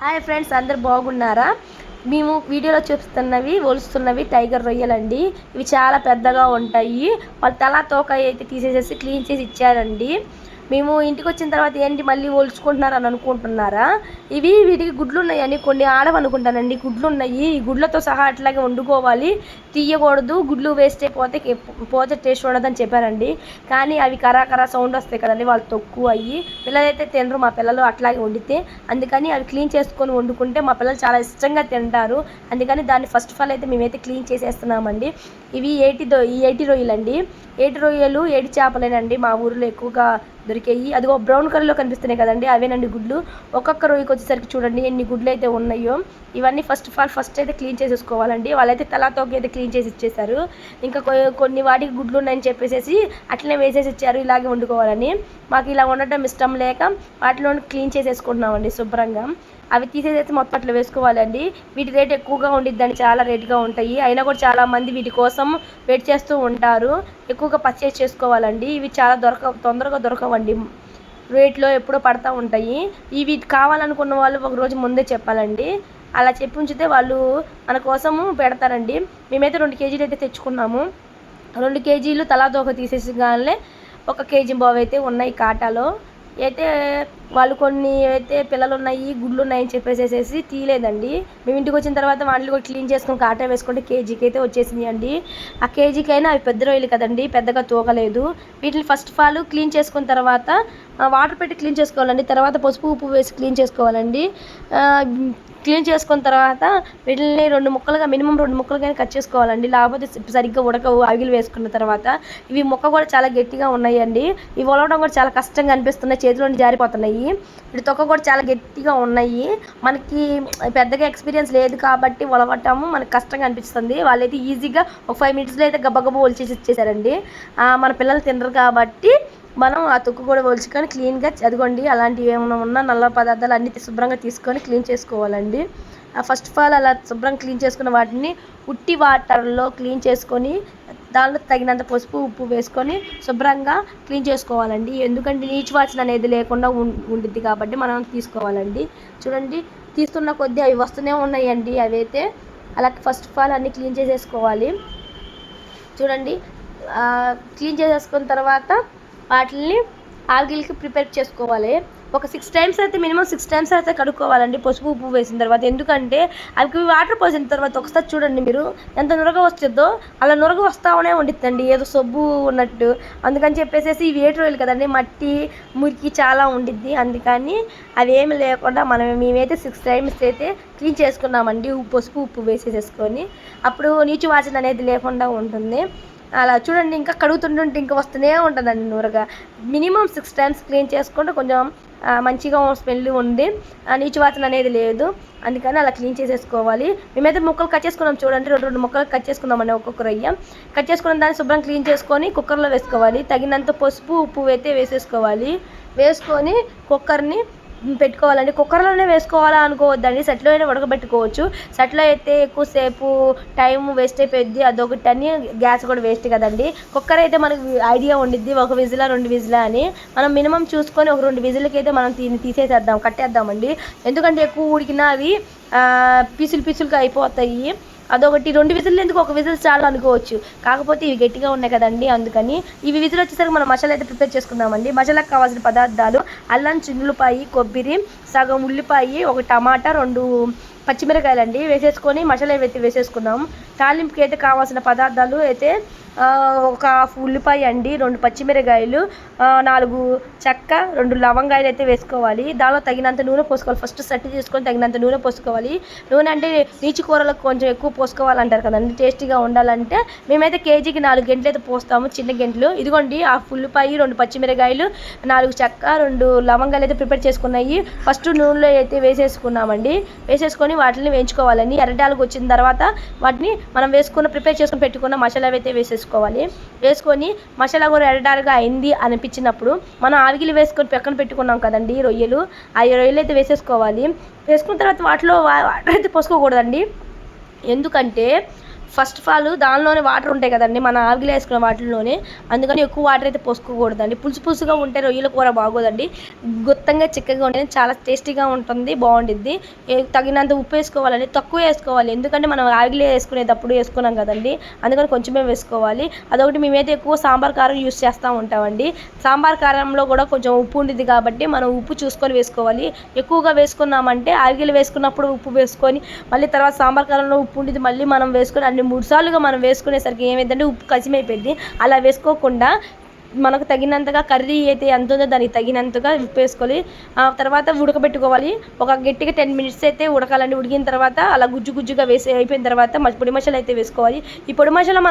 Hi friends, అందరు బాగున్నారా? మేము వీడియోలో చూపిస్తున్నవి ఒలుస్తున్నవి టైగర్ రొయ్యలండి. ఇవి చాలా పెద్దగా ఉంటాయి. వాళ్ళు తల తోక అయితే తీసేసేసి క్లీన్ చేసి ఇచ్చారండి. మేము ఇంటికి వచ్చిన తర్వాత ఏంటి మళ్ళీ ఒలుచుకుంటున్నారు అని అనుకుంటున్నారా? వీటికి గుడ్లు ఉన్నాయని కొన్ని ఆడవనుకుంటానండి. గుడ్లు ఉన్నాయి, ఈ గుడ్లతో సహా అట్లాగే వండుకోవాలి, తీయకూడదు, గుడ్లు వేస్ట్ అయిపోతే టేస్ట్ ఉండదని చెప్పారండి. కానీ అవి కరా సౌండ్ వస్తాయి కదండి, వాళ్ళు తక్కువ అయ్యి పిల్లలైతే తినరు. మా పిల్లలు అట్లాగే వండితే, అందుకని అవి క్లీన్ చేసుకొని వండుకుంటే మా పిల్లలు చాలా ఇష్టంగా తింటారు. అందుకని దాన్ని ఫస్ట్ ఆఫ్ ఆల్ అయితే మేమైతే క్లీన్ చేసేస్తున్నామండి. ఇవి ఏటి రొయ్యలండి. ఏటి రొయ్యలు ఏటి చేపలేనండి మా ఊరిలో ఎక్కువగా దొరికాయి. అదిగో బ్రౌన్ కలర్లో కనిపిస్తున్నాయి కదండి, అవేనండి గుడ్లు. ఒక్కొక్క రొయ్యకి వచ్చేసరికి చూడండి ఎన్ని గుడ్లు అయితే ఉన్నాయో. ఇవన్నీ ఫస్ట్ అయితే క్లీన్ చేసేసుకోవాలండి. వాళ్ళైతే తలాతోకి అయితే క్లీన్ చేసి ఇచ్చేసారు. ఇంకా కొన్ని వాటికి గుడ్లు ఉన్నాయని చెప్పేసి అట్లనే వేసేసి ఇచ్చారు, ఇలాగే వండుకోవాలని. మాకు ఇలా ఉండటం ఇష్టం లేక వాటిలో క్లీన్ చేసేసుకుంటున్నామండి శుభ్రంగా. అవి తీసేసి మొత్తం అట్లా వేసుకోవాలండి. వీటి రేట్ ఎక్కువగా ఉండిద్దండి, చాలా రేటుగా ఉంటాయి. అయినా కూడా చాలామంది వీటి కోసం వెయిట్ చేస్తూ ఉంటారు. ఎక్కువగా పర్చేస్ చేసుకోవాలండి. ఇవి చాలా తొందరగా దొరకవండి, రేట్లో ఎప్పుడో పడతా ఉంటాయి. ఇవి కావాలనుకున్న వాళ్ళు ఒకరోజు ముందే చెప్పాలండి. అలా చెప్పి ఉంచితే వాళ్ళు మన కోసము పెడతారండి. మేమైతే 2 కేజీలు అయితే తెచ్చుకున్నాము. 2 కేజీలు తలా తోక తీసేసి కానీ 1 కేజీ బావు అయితే ఉన్నాయి కాటాలో. అయితే వాళ్ళు కొన్ని అయితే పిల్లలు ఉన్నాయి, గుడ్లు ఉన్నాయని చెప్పేసేసి తీయలేదండి. మేము ఇంటికి వచ్చిన తర్వాత వాటిని కూడా క్లీన్ చేసుకుని కాటా వేసుకుంటే కేజీకి అయితే వచ్చేసింది అండి. ఆ కేజీకైనా అవి పెద్ద రొయ్యలు కదండి, పెద్దగా తూగలేదు. వీటిని ఫస్ట్ ఆఫ్ ఆల్ క్లీన్ చేసుకున్న తర్వాత వాటర్ పెట్టి క్లీన్ చేసుకోవాలండి. తర్వాత పసుపు ఉప్పు వేసి క్లీన్ చేసుకోవాలండి. క్లీన్ చేసుకున్న తర్వాత వీటిని మినిమం 2 ముక్కలుగా కట్ చేసుకోవాలండి. లేకపోతే సరిగ్గా ఉడకవు ఆవిలు వేసుకున్న తర్వాత. ఇవి ముక్క కూడా చాలా గట్టిగా ఉన్నాయండి. ఇవి ఒలవడం కూడా చాలా కష్టంగా అనిపిస్తున్నాయి, చేతిలోని జారిపోతున్నాయి. వీటి తొక్క కూడా చాలా గట్టిగా ఉన్నాయి. మనకి పెద్దగా ఎక్స్పీరియన్స్ లేదు కాబట్టి ఒలవటము మనకు కష్టంగా అనిపిస్తుంది. వాళ్ళైతే ఈజీగా ఒక 5 మినిట్స్లో అయితే గబ్బగబ్బ ఒలిచేసి ఇచ్చేసారండి. మన పిల్లలు తినరు కాబట్టి మనం ఆ తొక్కు కూడా ఒలుచుకొని క్లీన్గా అదిగోండి, అలాంటివి ఏమైనా ఉన్నా నల్ల పదార్థాలు అన్నీ శుభ్రంగా తీసుకొని క్లీన్ చేసుకోవాలండి. ఫస్ట్ ఆఫ్ ఆల్ అలా శుభ్రంగా క్లీన్ చేసుకున్న వాటిని ఉట్టి వాటర్లో క్లీన్ చేసుకొని దానిలో తగినంత పసుపు ఉప్పు వేసుకొని శుభ్రంగా క్లీన్ చేసుకోవాలండి. ఎందుకంటే నీచు వాసన అనేది లేకుండా ఉండిద్ది కాబట్టి మనం తీసుకోవాలండి. చూడండి, తీస్తున్న కొద్దీ అవి వస్తూనే ఉన్నాయండి. అవైతే అలా ఫస్ట్ ఆఫ్ ఆల్ అన్నీ క్లీన్ చేసేసుకోవాలి. చూడండి, క్లీన్ చేసేసుకున్న తర్వాత వాటిని ఆవిరికి ప్రిపేర్ చేసుకోవాలి. ఒక 6 టైమ్స్ అయితే మినిమం 6 టైమ్స్ అయితే కడుక్కోవాలండి పసుపు ఉప్పు వేసిన తర్వాత. ఎందుకంటే అవి వాటర్ పోసిన తర్వాత ఒకసారి చూడండి మీరు ఎంత నురగ వస్తుందో, అలా నురగ వస్తానే ఉండిద్దండి, ఏదో సబ్బు ఉన్నట్టు. అందుకని చెప్పేసి ఇవి ఏటి రొయ్యలు కదండి, మట్టి మురికి చాలా ఉండిద్ది. అందుకని అవి ఏమి లేకుండా మేమైతే 6 టైమ్స్ అయితే క్లీన్ చేసుకున్నామండి, పసుపు ఉప్పు వేసేసుకొని. అప్పుడు నీచు వాసన అనేది లేకుండా ఉంటుంది. అలా చూడండి, ఇంకా కడుగుతుంటుంటే ఇంకా వస్తూనే ఉంటుందండి నూరగా. మినిమం 6 టైమ్స్ క్లీన్ చేసుకుంటే కొంచెం మంచిగా స్మెల్ ఉండి నీచు వాసన అనేది లేదు. అందుకని అలా క్లీన్ చేసేసుకోవాలి. మేమైతే ముక్కలు కట్ చేసుకున్నాం చూడండి, 2 ముక్కలు కట్ చేసుకున్నామండి. ఒక్కొక్క రొయ్య కట్ చేసుకున్న దాన్ని శుభ్రం క్లీన్ చేసుకొని కుక్కర్లో వేసుకోవాలి. తగినంత పసుపు ఉప్పు అయితే వేసేసుకోవాలి. వేసుకొని కుక్కర్ని పెట్టుకోవాలండి. కుక్కర్లోనే వేసుకోవాలా అనుకోవద్దండి, సెట్లో అయినా ఉడకబెట్టుకోవచ్చు. సెట్లో అయితే ఎక్కువసేపు టైం వేస్ట్ అయిపోయింది, అదొకటి అని గ్యాస్ కూడా వేస్ట్ కదండి. కుక్కర్ అయితే మనకు ఐడియా ఉండిద్ది, 1 విజిలా 2 విజిలా అని. మనం మినిమం చూసుకొని ఒక 2 విజిల్కి అయితే మనం కట్టేద్దామండి. ఎందుకంటే ఎక్కువ ఉడికినా అవి పీసులుగా అయిపోతాయి. అదొకటి. 2 విజిల్లు ఎందుకు, 1 విజిల్ చాలు అనుకోవచ్చు. కాకపోతే ఇవి గట్టిగా ఉన్నాయి కదండి, అందుకని ఇవి విజిల్ వచ్చేసరికి మనం మసాలా అయితే ప్రిపేర్ చేసుకుందామండి. మసాలాకు కావాల్సిన పదార్థాలు: అల్లం, చిన్నులపాయి, కొబ్బరి, సగం ఉల్లిపాయ, 1 టమాటా, 2 పచ్చిమిరకాయలండి వేసేసుకొని మసాలా అయితే వేసేసుకున్నాం. తాలింపుకి అయితే కావాల్సిన పదార్థాలు అయితే 1 హాఫ్ ఉల్లిపాయ అండి, 2 పచ్చిమిరకాయలు, 4 చెక్క, 2 లవంగాయలు అయితే వేసుకోవాలి. దానిలో తగినంత నూనె పోసుకోవాలి. ఫస్ట్ సెట్ చేసుకొని తగినంత నూనె పోసుకోవాలి. నూనె అంటే నీచు కూరలకు కొంచెం ఎక్కువ పోసుకోవాలంటారు కదండి, టేస్టీగా ఉండాలంటే. మేమైతే కేజీకి 4 గంటలు అయితే పోస్తాము, చిన్న గంటలు. ఇదిగోండి, హాఫ్ ఉల్లిపాయ, 2 పచ్చిమిరకాయలు, 4 చెక్క, 2 లవంగాయలు అయితే ప్రిపేర్ చేసుకున్నాయి. ఫస్ట్ నూనెలో అయితే వేసేసుకున్నామండి. వేసేసుకొని వాటిని వేయించుకోవాలని. ఎర్రడాలకు వచ్చిన తర్వాత వాటిని మనం ప్రిపేర్ చేసుకుని పెట్టుకున్న మసాలా అయితే వేసుకోవాలి. మసాలా కూడా ఎర్రడాలుగా అయింది అనిపించినప్పుడు మనం ఆవిగిలి వేసుకొని పక్కన పెట్టుకున్నాం కదండి రొయ్యలు, ఆ రొయ్యలు అయితే వేసేసుకోవాలి. వేసుకున్న తర్వాత వాటిలో వాటర్ అయితే పోసుకోకూడదండి. ఎందుకంటే ఫస్ట్ ఆఫ్ ఆల్ దానిలోనే వాటర్ ఉంటాయి కదండి, మన ఆవిరిలో వేసుకున్న వాటిల్లోనే, అందుకని ఎక్కువ వాటర్ అయితే పోసుకోకూడదండి. పులుసుగా ఉంటే రొయ్యల కూర బాగోదండి. గుత్తంగా చిక్కగా ఉంటే చాలా టేస్టీగా ఉంటుంది, బాగుండిద్ది. తగినంత ఉప్పు వేసుకోవాలండి, తక్కువ వేసుకోవాలి, ఎందుకంటే మనం ఆవిరిలో వేసుకునేటప్పుడు వేసుకున్నాం కదండి, అందుకని కొంచెమే వేసుకోవాలి. అదొకటి, మేమైతే ఎక్కువ సాంబార్ కారం యూస్ చేస్తూ ఉంటామండి. సాంబార్ కారంలో కూడా కొంచెం ఉప్పు ఉండిద్ది కాబట్టి మనం ఉప్పు చూసుకొని వేసుకోవాలి. ఎక్కువగా వేసుకున్నామంటే ఆవిరిలో వేసుకున్నప్పుడు ఉప్పు వేసుకొని, మళ్ళీ తర్వాత సాంబార్ కారంలో ఉప్పు ఉండిద్ది, మళ్ళీ మనం వేసుకొని అన్ని 3 సార్లుగా మనం వేసుకునేసరికి ఏమైందంటే ఉప్పు కసిమైపోయింది. అలా వేసుకోకుండా మనకు తగినంతగా కర్రీ అయితే ఎంత ఉందో దానికి తగినంతగా ఉప్పు వేసుకొని ఆ తర్వాత ఉడకబెట్టుకోవాలి. ఒక గట్టిగా 10 మినిట్స్ అయితే ఉడకాలండి. ఉడికిన తర్వాత అలా గుజ్జుగా వేసి అయిపోయిన తర్వాత పొడి మసాలా అయితే వేసుకోవాలి. ఈ పొడి మసాలా